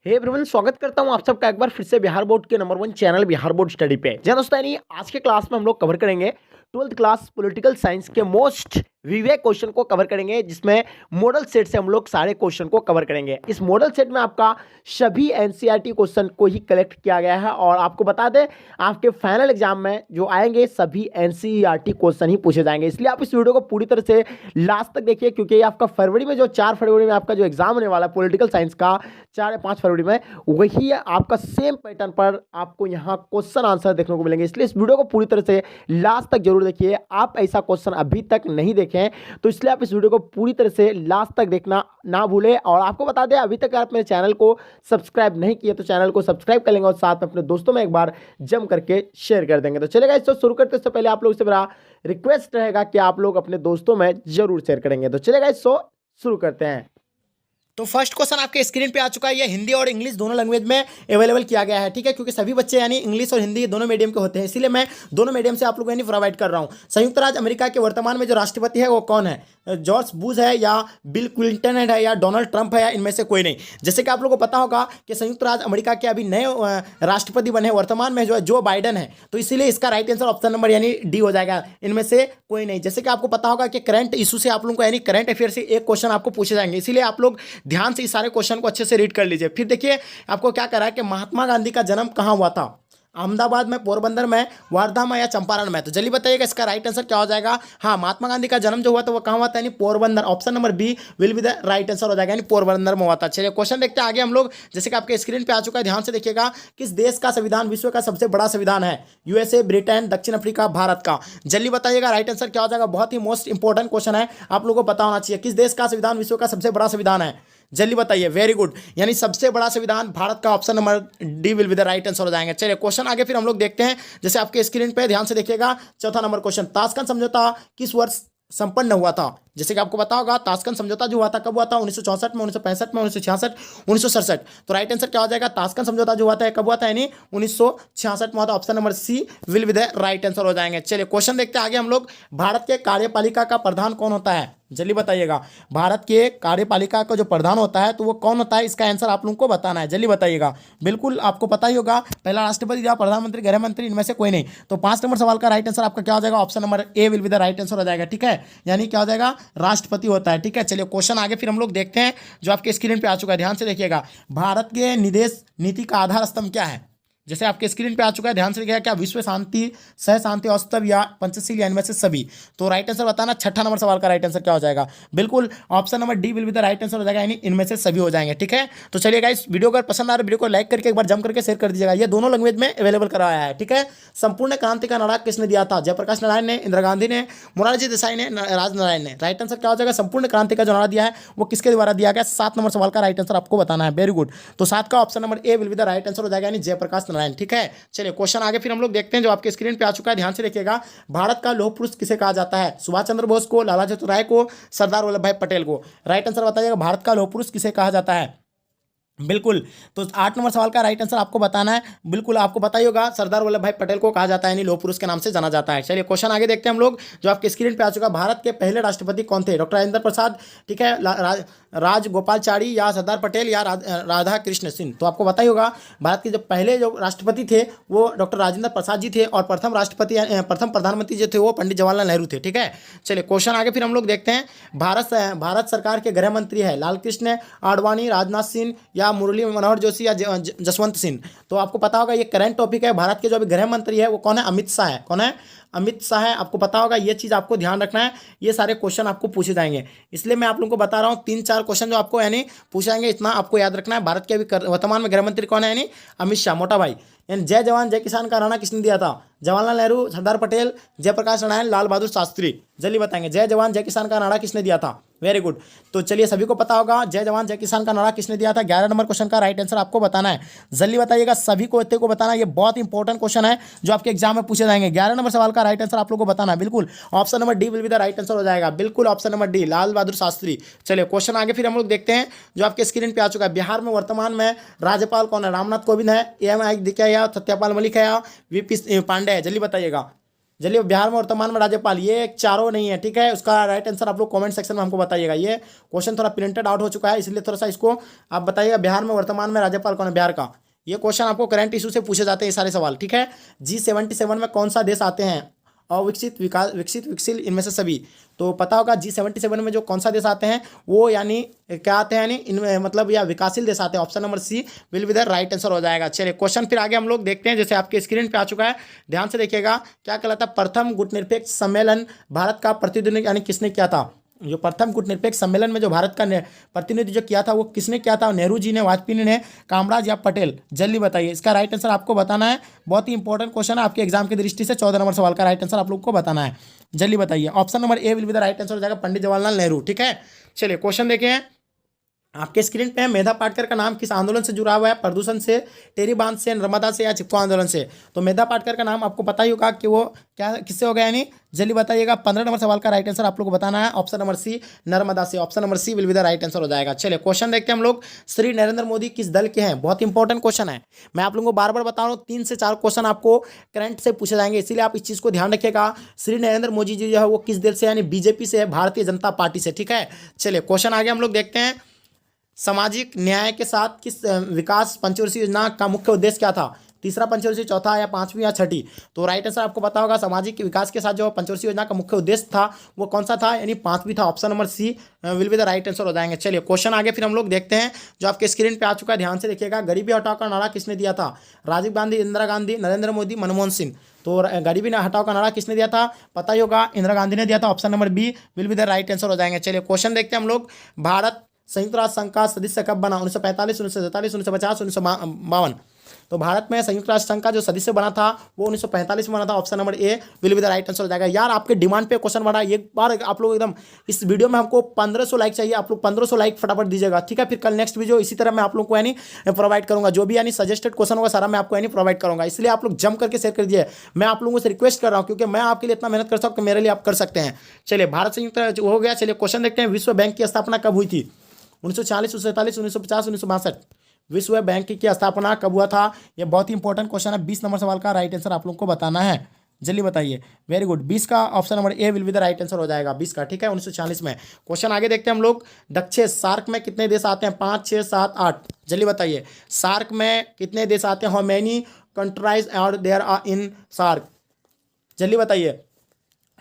Hey everyone, स्वागत करता हूं आप सबका एक बार फिर से बिहार बोर्ड के number 1 channel Bihar board study पे। जी दोस्तों, यानी आज के क्लास में हम लोग कवर करेंगे 12th क्लास पॉलिटिकल साइंस के मोस्ट विवेक क्वेश्चन को कवर करेंगे, जिसमें मॉडल सेट से हम लोग सारे क्वेश्चन को कवर करेंगे। इस मॉडल सेट में आपका सभी एनसीईआरटी क्वेश्चन को ही कलेक्ट किया गया है और आपको बता दें आपके फाइनल एग्जाम में जो आएंगे सभी एनसीईआरटी क्वेश्चन ही पूछे जाएंगे। इसलिए आप इस वीडियो को पूरी तरह से लास्ट तक देखिए, क्योंकि ये आपका फरवरी में जो 4 फरवरी में आपका जो एग्जाम होने वाला है पॉलिटिकल साइंस का 4 या 5 फरवरी में, वही आपका सेम पैटर्न पर आपको यहाँ क्वेश्चन आंसर देखने को मिलेंगे। इसलिए इस वीडियो को पूरी तरह से लास्ट तक जरूर देखिए। आप ऐसा क्वेश्चन अभी तक नहीं देखें तो इसलिए आप इस वीडियो को पूरी तरह से लास्ट तक देखना ना भूलें। और आपको बता दें, अभी तक आप मेरे चैनल को सब्सक्राइब नहीं किए तो चैनल को सब्सक्राइब कर लेंगे और साथ में अपने दोस्तों में एक बार जम करके शेयर कर देंगे। तो चलेगा, इसको शुरू करते से पहले आप लोग से मेरा रिक्वेस्ट रहेगा कि आप लोग अपने दोस्तों में जरूर शेयर करेंगे। तो चलेगा, इसको शुरू करते हैं। तो फर्स्ट क्वेश्चन आपके स्क्रीन पे आ चुका है। ये हिंदी और इंग्लिश दोनों लैंग्वेज में अवेलेबल किया गया है, ठीक है, क्योंकि सभी बच्चे यानी इंग्लिश और हिंदी दोनों मीडियम के होते हैं, इसीलिए मैं दोनों मीडियम से आप लोगों को प्रोवाइड कर रहा हूं। संयुक्त राज्य अमेरिका के वर्तमान में जो राष्ट्रपति है वो कौन है? जॉर्ज बुश है या बिल क्लिंटन है या डोनाल्ड ट्रंप है या इनमें से कोई नहीं। जैसे कि आप लोगों को पता होगा कि संयुक्त राज्य अमेरिका के अभी नए राष्ट्रपति बने वर्तमान में जो बाइडेन है, तो इसीलिए इसका राइट आंसर ऑप्शन नंबर यानी डी हो जाएगा, इनमें से कोई नहीं। जैसे कि आपको पता होगा कि करंट इशू से आप लोगों को यानी करंट अफेयर से एक क्वेश्चन आपको पूछे जाएंगे, इसीलिए आप लोग ध्यान से इस सारे क्वेश्चन को अच्छे से रीड कर लीजिए। फिर देखिए आपको क्या करा है कि महात्मा गांधी का जन्म कहां हुआ था? अहमदाबाद में, पोरबंदर में, वारधा में या चंपारण में? तो जल्दी बताइएगा इसका राइट आंसर क्या हो जाएगा। हाँ, महात्मा गांधी का जन्म जो हुआ था वो कहां हुआ था? यानी Porbandar. Option number B will be the right answer हो जाएगा, यानी पोरबंदर में हुआ था। चलिए क्वेश्चन देखते हैं आगे हम लोग। जैसे कि आपके स्क्रीन पे आ चुका है, ध्यान से देखिएगा। किस देश का संविधान विश्व का सबसे बड़ा संविधान है? यूएसए, ब्रिटेन, दक्षिण अफ्रीका, भारत का? जल्दी बताइएगा राइट आंसर क्या हो जाएगा। बहुत ही मोस्ट इंपॉर्टेंट क्वेश्चन है, आप लोगों को पता होना चाहिए। किस देश का संविधान विश्व का सबसे बड़ा संविधान है? जल्दी बताइए। वेरी गुड, यानी सबसे बड़ा संविधान भारत का। Option number D will be the right answer हो जाएंगे। चलिए क्वेश्चन आगे फिर हम लोग देखते हैं। जैसे आपके स्क्रीन पे ध्यान से देखिएगा, चौथा नंबर क्वेश्चन, ताशकंद समझौता किस वर्ष संपन्न हुआ था? जैसे कि आपको पता होगा ताशकंद समझौता जो हुआ था कब हुआ था? 1964 में, 1965 में, 1966, 1967। तो राइट आंसर क्या हो जाएगा? ताशकंद समझौता जो हुआ था कब हुआ था? यानी 1966 में हुआ था। Option number C will be the right answer हो जाएंगे। चलिए क्वेश्चन देखते हैं आगे हम लोग। भारत के कार्यपालिका का प्रधान कौन होता है? जल्दी बताइएगा। भारत के कार्यपालिका का जो प्रधान होता है तो वो कौन होता है? इसका आंसर आप लोगों को बताना है। जल्दी बताइएगा। बिल्कुल आपको पता ही होगा, पहला राष्ट्रपति या प्रधानमंत्री, गृह मंत्री, इनमें से कोई नहीं। तो 5 नंबर सवाल का राइट आंसर आपका क्या हो जाएगा? Option number A will be the right answer हो जाएगा, ठीक है, यानी क्या हो जाएगा? राष्ट्रपति होता है, ठीक है। चलिए क्वेश्चन आगे फिर हम लोग देखते हैं जो आपके स्क्रीन पे आ चुका है, ध्यान से देखिएगा। भारत के निदेश नीति का आधार स्तंभ क्या है? जैसे आपके स्क्रीन पे आ चुका है, ध्यान से देखिएगा। क्या विश्व शांति, सह शांति औस्तव या पंचशील या इनमें से सभी? तो राइट आंसर बताना। छठा नंबर सवाल का राइट आंसर क्या हो जाएगा? बिल्कुल option number D will be the right answer हो जाएगा, यानी इनमें से सभी हो जाएंगे, ठीक है। तो चलिए गाइस, वीडियो अगर पसंद आ रहा है वीडियो को लाइक करके एक बार जम करके शेयर कर दीजिएगा। ये दोनों लैंग्वेज में अवेलेबल कराया है, ठीक है। संपूर्ण क्रांति का नारा किसने दिया था? जयप्रकाश नारायण ने, इंदिरा गांधी ने, मोरारजी देसाई ने, राजनारायण ने? राइट आंसर क्या हो जाएगा? संपूर्ण क्रांति का जो नारा दिया है वो किसके द्वारा दिया गया? 7 नंबर सवाल का राइट आंसर आपको बताना है। वेरी गुड, तो 7 का option number A will be the right answer हो जाएगा, यानी जयप्रकाश नारायण, ठीक है। चलिए क्वेश्चन आगे फिर हम लोग देखते हैं जो आपके स्क्रीन पे आ चुका है, ध्यान से देखिएगा। भारत का लौह पुरुष किसे कहा जाता है? सुभाष चंद्र बोस को, लाला लाजपत राय को, सरदार वल्लभ भाई पटेल को? राइट आंसर बताइएगा। भारत का लौह पुरुष किसे कहा जाता है? बिल्कुल, तो 8 नंबर सवाल का राइट आंसर आपको बताना है। बिल्कुल आपको पता ही होगा, सरदार वल्लभ भाई पटेल को कहा जाता है, यानी लौह पुरुष के नाम से जाना जाता है। चलिए क्वेश्चन आगे देखते हैं हम लोग जो आपके स्क्रीन पे आ चुका है। भारत के पहले राष्ट्रपति कौन थे? डॉक्टर राजेंद्र प्रसाद, ठीक है, राजगोपालचारी या सरदार पटेल या राधा कृष्ण सिंह? तो आपको पता ही होगा, भारत के जो पहले जो राष्ट्रपति थे वो डॉक्टर राजेंद्र प्रसाद जी थे और प्रथम प्रधानमंत्री जो थे वो पंडित जवाहरलाल नेहरू थे, ठीक है। चलिए क्वेश्चन आगे फिर हम लोग देखते हैं। भारत सरकार के गृह मंत्री है लाल कृष्ण आडवाणी, राजनाथ सिंह या मुरली मनोहर जोशी या जसवंत सिंह? तो आपको पता होगा ये करंट टॉपिक है। भारत के जो अभी गृह मंत्री है वो कौन है? अमित शाह है। कौन है? अमित शाह है। आपको पता होगा, ये चीज़ आपको ध्यान रखना है, ये सारे क्वेश्चन आपको पूछे जाएंगे, इसलिए मैं आप लोगों को बता रहा हूँ 3-4 क्वेश्चन जो आपको यानी पूछे जाएंगे, इतना आपको याद रखना है। भारत के अभी वर्तमान में गृह मंत्री कौन है? यानी अमित शाह, मोटा भाई। यानी जय जवान जय किसान का नारा किसने दिया था? जवाहरलाल नेहरू, सरदार पटेल, जयप्रकाश नारायण, लाल बहादुर शास्त्री? जल्दी बताएंगे। जय जवान जय किसान का नारा किसने दिया था? वेरी गुड, तो चलिए सभी को पता होगा जय जवान जय किसान का नारा किसने दिया था। 11 नंबर क्वेश्चन का राइट आंसर आपको बताना है। जल्दी बताइएगा, सभी को इतने को बताना, ये बहुत इंपॉर्टेंट क्वेश्चन है जो आपके एग्जाम में पूछे जाएंगे। 11 नंबर सवाल का राइट आंसर आप लोगों को बताना है। बिल्कुल option number D will be the right answer हो जाएगा। बिल्कुल option number D, Lal Bahadur Shastri. चलिए क्वेश्चन आगे फिर हम लोग देखते हैं जो आपके स्क्रीन पे आ चुका है। बिहार में वर्तमान में राज्यपाल कौन है? रामनाथ कोविंद है, एम आई दिख्या या सत्यपाल मलिक है या वीपी पांडे है? जल्दी बताइएगा। चलिए बिहार में वर्तमान में राज्यपाल, ये चारों नहीं है, ठीक है। उसका राइट आंसर आप लोग कमेंट सेक्शन में हमको बताइएगा। ये क्वेश्चन थोड़ा प्रिंटेड आउट हो चुका है, इसलिए थोड़ा सा इसको आप बताइएगा, बिहार में वर्तमान में राज्यपाल कौन है बिहार का। ये क्वेश्चन आपको करंट इशू से पूछे जाते हैं ये सारे सवाल, ठीक है। G77 में कौन सा देश आते हैं, अविकसित, विकास, विकसित, विकसित, इनमें से सभी। तो पता होगा G77 में जो कौन सा देश आते हैं वो यानी क्या आते हैं, यानी इनमें मतलब या विकासशील देश आते हैं। Option number C will be the right answer हो जाएगा। चलिए क्वेश्चन फिर आगे हम लोग देखते हैं, जैसे आपके स्क्रीन पे आ चुका है, ध्यान से देखिएगा। क्या कहलाता है प्रथम गुटनिरपेक्ष सम्मेलन भारत का प्रतिनिधित्व यानी किसने किया था। जो प्रथम कूटनिरपेक्ष सम्मेलन में जो भारत का प्रतिनिधित्व जो किया था वो किसने किया था, नेहरू जी ने, वाजपेयी ने, कामराज या पटेल, जल्दी बताइए। इसका राइट आंसर आपको बताना है, बहुत ही इंपॉर्टेंट क्वेश्चन है आपके एग्जाम की दृष्टि से। 14 नंबर सवाल का राइट आंसर आप लोग को बताना है, जल्दी बताइए। Option number A will be the right answer हो जाएगा, पंडित जवाहरलाल नेहरू, ठीक है। चलिए क्वेश्चन देखें, आपके स्क्रीन पे है, मेधा पाटकर का नाम किस आंदोलन से जुड़ा हुआ है, प्रदूषण से, टेरी बांध से, नर्मदा से या चिपको आंदोलन से। तो मेधा पाटकर का नाम आपको पता ही होगा कि वो क्या किससे हो गया, यानी जल्दी बताइएगा। 15 नंबर सवाल का राइट आंसर आप लोग को बताना है, ऑप्शन नंबर सी नर्मदा से। Option number C will be the right answer हो जाएगा। चलिए क्वेश्चन देखते हैं हम लोग, श्री नरेंद्र मोदी किस दल के हैं, बहुत इंपॉर्टेंट क्वेश्चन है। मैं आप लोगों को बार बार बता रहा हूँ, 3 से 4 क्वेश्चन आपको करंट से पूछे जाएंगे, इसीलिए आप इस चीज़ को ध्यान रखिएगा। श्री नरेंद्र मोदी जी जो है वो किस दल से, यानी बीजेपी से है, भारतीय जनता पार्टी से, ठीक है। चलिए क्वेश्चन आगे हम लोग देखते हैं, सामाजिक न्याय के साथ किस विकास पंचवर्षीय योजना का मुख्य उद्देश्य क्या था, तीसरा पंचवर्षीय, चौथा या पांचवी या छठी। तो राइट आंसर आपको पता होगा, सामाजिक विकास के साथ जो पंचवर्षीय योजना का मुख्य उद्देश्य था वो कौन सा था, यानी पांचवी था। Option number C will be the right answer हो जाएंगे। चलिए क्वेश्चन आगे फिर हम लोग देखते हैं, जो आपके स्क्रीन पे आ चुका है, ध्यान से देखिएगा। गरीबी हटाओ का नारा किसने दिया था, राजीव गांधी, इंदिरा गांधी, नरेंद्र मोदी, मनमोहन सिंह। तो गरीबी हटाओ का नारा किसने दिया था, पता ही होगा, इंदिरा गांधी ने दिया था। Option number B will be the right answer हो जाएंगे। चलिए क्वेश्चन देखते हैं हम लोग, भारत संयुक्त राष्ट्र संघ का सदस्य कब बना, 1945, 1947, 1950, 1952। तो भारत में संयुक्त राष्ट्र संघ का जो सदस्य बना था वो 1945 में बना था। Option number A will be the right answer हो जाएगा। यार आपके डिमांड पे क्वेश्चन बना, एक बार आप लोग एकदम, इस वीडियो में हमको 1500 लाइक चाहिए, आप लोग 1500 लाइक फटाफट दीजिएगा, ठीक है। फिर कल नेक्स्ट वीडियो इसी तरह मैं आप लोग को यानी प्रोवाइड करूंगा, जो भी यानी सजेस्टेड क्वेश्चन होगा सारा मैं आपको यानी प्रोवाइड करूंगा, इसलिए आप लोग जम करके शेयर कर दीजिए। मैं आप लोगों से रिक्वेस्ट कर रहा हूँ, क्योंकि मैं आपके लिए इतना मेहनत कर सकता हूँ, मेरे लिए आप कर सकते हैं। चलिए भारत संयुक्त हो गया। चलिए क्वेश्चन देखते हैं, विश्व बैंक की स्थापना कब हुई थी, 1940, 1947, 1950, 1962। विश्व बैंक की स्थापना कब हुआ था, ये बहुत ही इंपॉर्टेंट क्वेश्चन है। 20 नंबर सवाल का राइट आंसर आप लोग को बताना है, जल्दी बताइए। वेरी गुड, 20 का option number A will be the right answer हो जाएगा, 20 का, ठीक है, 1940 में। क्वेश्चन आगे देखते हैं हम लोग, दक्षिण सार्क में कितने देश आते हैं, 5, 6, 7, 8, जल्दी बताइए। सार्क में कितने देश आते हैं, how many countries are there are in SAARC, जल्दी बताइए।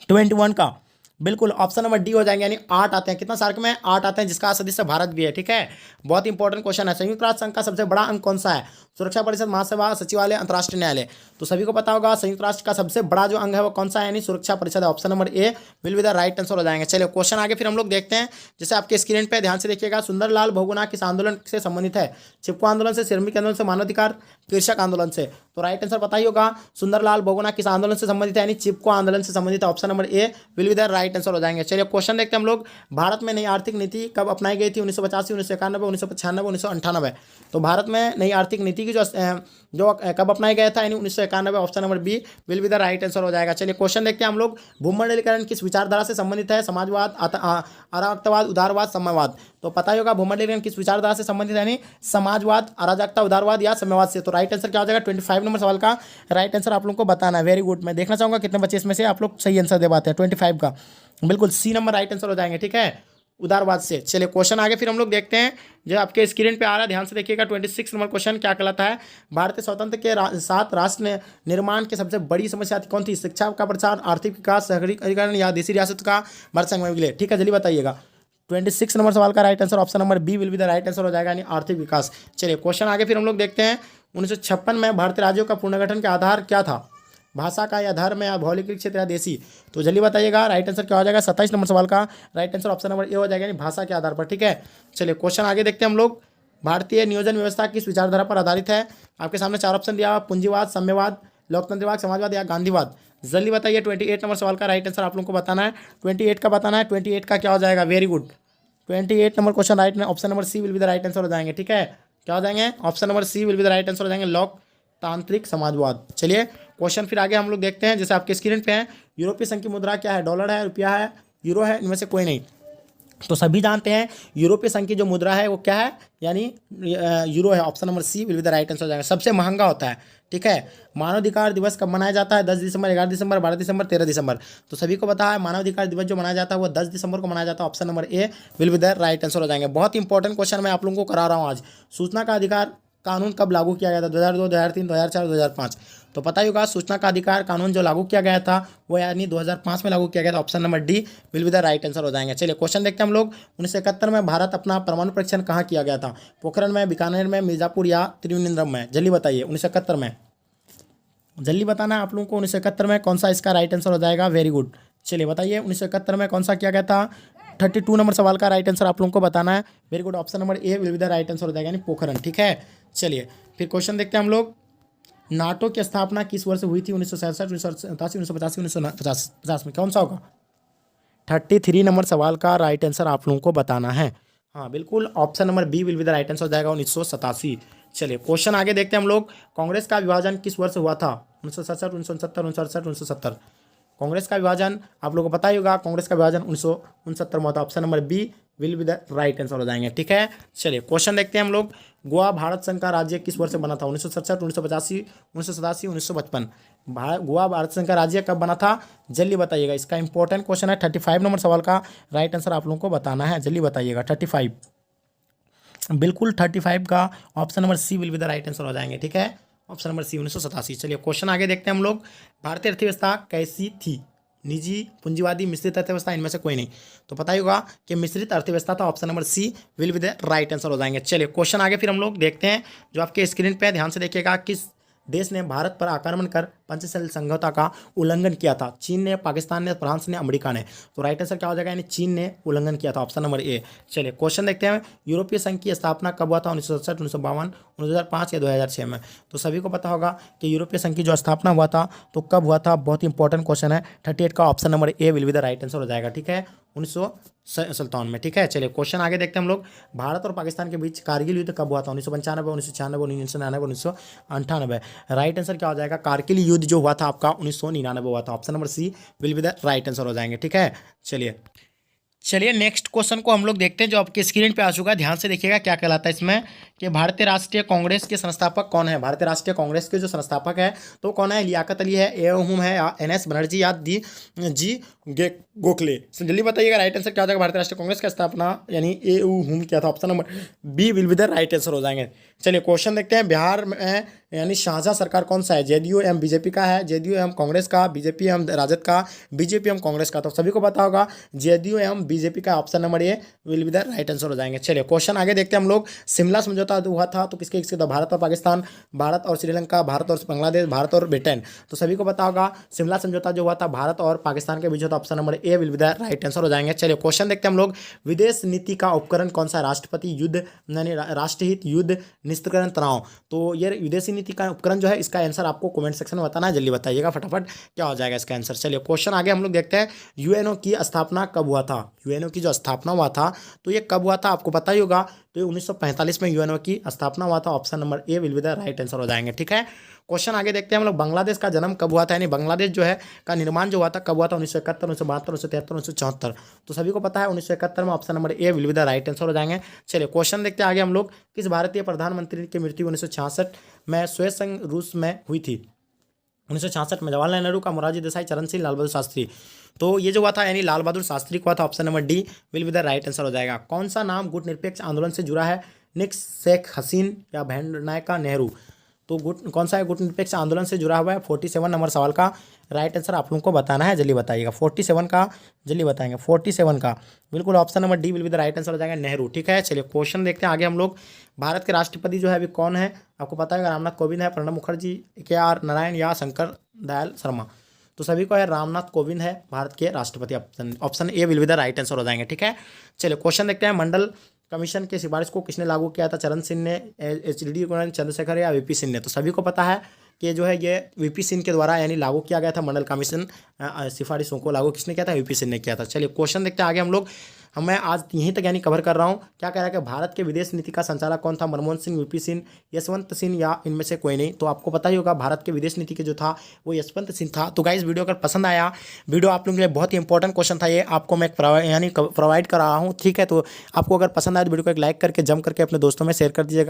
21 का बिल्कुल ऑप्शन नंबर डी हो जाएंगे, यानी 8 आते हैं। कितना सार्क में, 8 आते हैं, जिसका सदस्य भारत भी है, ठीक है। बहुत इंपॉर्टेंट क्वेश्चन है। संयुक्त राष्ट्र संघ का सबसे बड़ा अंग कौन सा है, सुरक्षा परिषद, महासभा, सचिवालय, अंतर्राष्ट्रीय न्यायालय। तो सभी को पता होगा संयुक्त राष्ट्र का सबसे बड़ा जो अंग है वो कौन सा है, यानी सुरक्षा परिषद है। Option number A will be the right answer हो जाएंगे। चलिए क्वेश्चन आगे फिर हम लोग देखते हैं, जैसे आपके स्क्रीन पे ध्यान से देखिएगा। सुंदरलाल बहुगुणा किस आंदोलन से संबंधित है, चिपको आंदोलन से, श्रमिक आंदोलन से, मानवाधिकार, कृषक आंदोलन से। तो राइट आंसर पता ही होगा, सुंदरलाल बहुगुणा किस आंदोलन से संबंधित है, यानी चिपको आंदोलन से संबंधित है। Option number A will be the right answer हो जाएंगे। चलिए क्वेश्चन देखते हैं हम लोग, भारत में नई आर्थिक नीति कब अपनाई गई थी, 1985, 1991, 1995, 1998। तो भारत में नई आर्थिक नीति की जो कब अपनाया गया था, यानी 1991। Option number B will be the right answer हो जाएगा। चलिए क्वेश्चन देखते हैं हम लोग, भूमंडलीकरण किस विचारधारा से संबंधित है, समाजवाद, अराजकतावाद, उदारवाद, साम्यवाद। तो पता ही होगा भूमंडलीकरण किस विचारधारा से संबंधित है, यानी समाजवाद, अराजकता, उदारवाद या साम्यवाद से। तो राइट आंसर क्या हो जाएगा, 25 नंबर सवाल का राइट आंसर आप लोग को बताना है। वेरी गुड, मैं देखना चाहूँगा कितने बच्चे इसमें से आप लोग सही आंसर दे पाते हैं। 25 का बिल्कुल सी नंबर राइट आंसर हो जाएंगे, ठीक है, उदारवाद से। चलिए क्वेश्चन आगे फिर हम लोग देखते हैं, जो आपके स्क्रीन पे आ रहा है, ध्यान से देखिएगा। 26 नंबर क्वेश्चन क्या कहलाता है, भारतीय स्वतंत्र के साथ राष्ट्र निर्माण की सबसे बड़ी समस्या कौन थी, शिक्षा का प्रसार, आर्थिक विकास, शहरीकरण या देशी रियासत का भारत संघ में विलय, ठीक है, जल्दी बताइएगा। 26 नंबर सवाल का right answer option number B will be the right answer हो जाएगा, यानी आर्थिक विकास। चलिए क्वेश्चन आगे फिर हम लोग देखते हैं, 1956 में भारतीय राज्यों का पुनर्गठन का आधार क्या था, भाषा का या धर्म या भौगोलिक क्षेत्र या देशी। तो जल्दी बताइएगा राइट आंसर क्या हो जाएगा। 27 नंबर सवाल का right answer option number A हो जाएगा, यानी भाषा के आधार पर, ठीक है। चलिए क्वेश्चन आगे देखते हैं हम लोग, भारतीय नियोजन व्यवस्था किस विचारधारा पर आधारित है। आपके सामने 4 ऑप्शन दिया हुआ, पूंजीवाद, साम्यवाद, लोकतंत्रवाद, समाजवाद या गांधीवाद। जल्दी बताइए। 28 नंबर सवाल का राइट आंसर आप लोगों को बताना है, 28 का बताना है। 28 का क्या हो जाएगा, very good, 28 number question right में option number C will be the right answer हो जाएंगे, ठीक है। क्या हो जाएंगे, option number C will be the right answer हो जाएंगे, लोकतांत्रिक समाजवाद। चलिए क्वेश्चन फिर आगे हम लोग देखते हैं, जैसे आपके स्क्रीन पे है, यूरोपीय संघ की मुद्रा क्या है, डॉलर है, रुपया है, यूरो है, इनमें से कोई नहीं। तो सभी जानते हैं यूरोपीय संघ की जो मुद्रा है वो क्या है, यानी यूरो है। Option number C will be the right answer हो जाएगा। सबसे महंगा होता है, ठीक है। मानवाधिकार दिवस कब मनाया जाता है? 10 दिसंबर, 11 दिसंबर, 12 दिसंबर, 13 दिसंबर। तो सभी को पता है मानवाधिकार दिवस जो मनाया जाता है वो 10 दिसंबर को मनाया जाता है। Option number A will be the right answer हो जाएंगे। बहुत इंपॉर्टेंट क्वेश्चन मैं आप लोगों को करा रहा हूँ आज। सूचना का अधिकार कानून कब लागू किया गया था? 2002, 2003, 2004, 2005। तो पता ही होगा सूचना का अधिकार कानून जो लागू किया गया था वो यानी 2005 में लागू किया गया था। Option number D will be the right answer हो जाएंगे। चलिए क्वेश्चन देखते हैं हम लोग। 1971 में भारत अपना परमाणु परीक्षण कहाँ किया गया था? पोखरण में, बीकानेर में, मिर्जापुर या त्रिवेंद्रम में? जल्दी बताइए। 1971 में जल्दी बताना है आप लोगों को। 1971 में कौन सा इसका राइट आंसर हो जाएगा? Very good. चलिए बताइए 1971 में कौन सा किया गया था? 32 नंबर सवाल का राइट आंसर आप लोगों को बताना है। Very good. Option number A will be the right answer हो जाएगा, यानी पोखरण, ठीक है। चलिए फिर क्वेश्चन देखते हैं हम लोग। नाटो की स्थापना किस वर्ष हुई थी? 1967, 1987, 1985, 1950 में? कौन सा होगा? 33 नंबर सवाल का राइट आंसर आप लोगों को बताना है। हाँ बिल्कुल, option number B will be the right answer हो जाएगा, 1987। चलिए क्वेश्चन आगे देखते हैं हम लोग। कांग्रेस का विभाजन किस वर्ष हुआ था? 1967, 1969, 1968, 1970। कांग्रेस का विभाजन आप लोगों को पता ही होगा। कांग्रेस का विभाजन 1969 में होता है। Option number B will be the right answer हो जाएंगे, ठीक है। चलिए क्वेश्चन देखते हैं हम लोग। गोवा भारत संघ का राज्य किस वर्ष बना था? 1967, 1985, 1987, 1955। गोवा भारत संघ का राज्य कब बना था? जल्दी बताइएगा। इसका इंपॉर्टेंट क्वेश्चन है। 35 नंबर सवाल का राइट आंसर आप लोगों को बताना है। जल्दी बताइएगा। 35 बिल्कुल 35 का option number C will be the right answer हो जाएंगे, ठीक है। Option number C 1987। चलिए क्वेश्चन आगे देखते हैं हम लोग। भारतीय अर्थव्यवस्था कैसी थी? निजी, पूंजीवादी, मिश्रित अर्थव्यवस्था, इनमें से कोई नहीं। तो पता ही होगा कि मिश्रित अर्थव्यवस्था था। Option number C will be the right answer हो जाएंगे। चलिए क्वेश्चन आगे फिर हम लोग देखते हैं, जो आपके स्क्रीन पे ध्यान से देखिएगा। किस देश ने भारत पर आक्रमण कर पंचशील समझौता का उल्लंघन किया था? चीन ने, पाकिस्तान ने, फ्रांस ने, अमेरिका ने? तो राइट आंसर क्या हो जाएगा? यानी चीन ने उल्लंघन किया था। Option number A. चलिए क्वेश्चन देखते हैं। यूरोपीय संघ की स्थापना कब हुआ था? 1967, 1952, 2005 या 2006 में? तो सभी को पता होगा कि यूरोपीय संघ की जो स्थापना हुआ था तो कब हुआ था? बहुत इंपॉर्टेंट क्वेश्चन है। 38 का option number A will be the right answer हो जाएगा, ठीक है। 1957 में, ठीक है। चलिए क्वेश्चन आगे देखते हैं हम लोग। भारत और पाकिस्तान के बीच कारगिल युद्ध कब हुआ था? 1995, 1996, 1999, 1998? राइट आंसर क्या हो जाएगा? कारगिल युद्ध जो हुआ था आपका 1999 हुआ था। Option number C will be the right answer हो जाएंगे, ठीक है। चलिए नेक्स्ट क्वेश्चन को हम लोग देखते हैं, जो आपके स्क्रीन पे आ चुका है। ध्यान से देखिएगा क्या कहलाता है इसमें, कि भारतीय राष्ट्रीय कांग्रेस के संस्थापक कौन है? भारतीय राष्ट्रीय कांग्रेस के जो संस्थापक है तो कौन है? लियाकत अली है, ए हुम है, या एन.एस. बनर्जी, या दी जी गोखले? जल्दी बताइएगा राइट आंसर क्या हो जाएगा? भारतीय राष्ट्रीय कांग्रेस का स्थापना यानी ए हुम किया था। Option number B will be the right answer हो जाएंगे। चलिए क्वेश्चन देखते हैं। बिहार में यानी शाहजहां सरकार कौन सा है? जेडीयू एम बीजेपी का है, जेडीयू एम कांग्रेस का, बीजेपी एम राजद का, बीजेपी एम कांग्रेस का? तो सभी को पता होगा जेडीयू एम बीजेपी का। Option number A will be the right answer हो जाएंगे। चलिए क्वेश्चन आगे देखते हैं हम लोग। शिमला समझौता हुआ था तो किसके किसके था? भारत और पाकिस्तान, भारत और श्रीलंका, भारत और बांग्लादेश, भारत और ब्रिटेन? तो सभी को पता होगा शिमला समझौता जो हुआ था भारत और पाकिस्तान के बीच होता। Option number A will be the right answer हो जाएंगे। चलिए क्वेश्चन देखते हैं हम लोग। विदेश नीति का उपकरण कौन सा? राष्ट्रपति, युद्ध यानी राष्ट्रहित, युद्ध, निष्करण, तनाव? तो ये विदेशी नीति का उपकरण जो है, इसका आंसर आपको कमेंट सेक्शन में बताना है। जल्दी बताइएगा फटाफट क्या हो जाएगा इसका आंसर। चलिए क्वेश्चन आगे हम लोग देखते हैं। यूएनओ की स्थापना कब हुआ था? यूएनओ की जो स्थापना हुआ था तो ये कब हुआ था? आपको पता ही होगा। तो ये 1945 में यूएनओ की स्थापना हुआ था। Option number A will be the right answer हो जाएंगे, ठीक है। क्वेश्चन आगे देखते हैं हम लोग। बांग्लादेश का जन्म कब हुआ था? यानी बांग्लादेश जो है का निर्माण जो हुआ था कब हुआ था? 1971, 1972, 1973, 1974? तो सभी को पता है 1971 में। Option number A will be the right answer हो जाएंगे। चलिए क्वेश्चन देखते हैं आगे हम लोग। किस भारतीय प्रधानमंत्री की मृत्यु 1966 में स्वेत संघ रूस में हुई थी? 1966 में जवाहरलाल नेहरू का, मोरारजी देसाई, चरण सिंह, लाल बहादुर शास्त्री? तो ये जो हुआ था यानी लाल बहादुर शास्त्री को हुआ था। Option number D will be the right answer हो जाएगा। कौन सा नाम गुट निरपेक्ष आंदोलन से जुड़ा है? निक्स, शेख हसीन या बहन नायका नेहरू? तो कौन सा है गुट निरपेक्ष आंदोलन से जुड़ा हुआ है? 47 नंबर सवाल का राइट आंसर आप लोगों को बताना है। जल्दी बताइएगा। 47 का जल्दी बताएंगे। 47 का बिल्कुल option number D will be the right answer हो जाएगा, नेहरू, ठीक है। चलिए क्वेश्चन देखते हैं आगे हम लोग। भारत के राष्ट्रपति जो है अभी कौन है? आपको पता है रामनाथ कोविंद है, प्रणब मुखर्जी, के.आर. नारायण या शंकर दयाल शर्मा? तो सभी को है रामनाथ कोविंद है भारत के राष्ट्रपति। Option A will be the right answer हो जाएंगे, ठीक है। चलिए क्वेश्चन देखते हैं। मंडल कमीशन की सिफारिश को किसने लागू किया था? चरण सिंह ने, एच.डी. चंद्रशेखर या वीपी सिंह ने? तो सभी को पता है कि जो है ये वीपी सिंह के द्वारा यानी लागू किया गया था। मंडल कमीशन सिफारिशों को लागू किसने किया था? वीपी सिंह ने किया था। चलिए क्वेश्चन देखते हैं आगे हम लोग। मैं आज यहीं तक यानी कवर कर रहा हूँ। क्या कह रहा है कि भारत के विदेश नीति का संचालक कौन था? मनमोहन सिंह, वीपी सिंह, यशवंत सिंह या इनमें से कोई नहीं। तो आपको पता ही होगा भारत के विदेश नीति के जो था वो यशवंत सिंह था। तो गाइस वीडियो अगर पसंद आया, वीडियो आप लोगों के लिए बहुत ही इंपॉर्टेंट क्वेश्चन था ये, आपको मैं यानी प्रोवाइड कर रहा हूँ, ठीक है। तो आपको अगर पसंद आए तो वीडियो को एक लाइक करके जम करके अपने दोस्तों में शेयर कर दीजिएगा।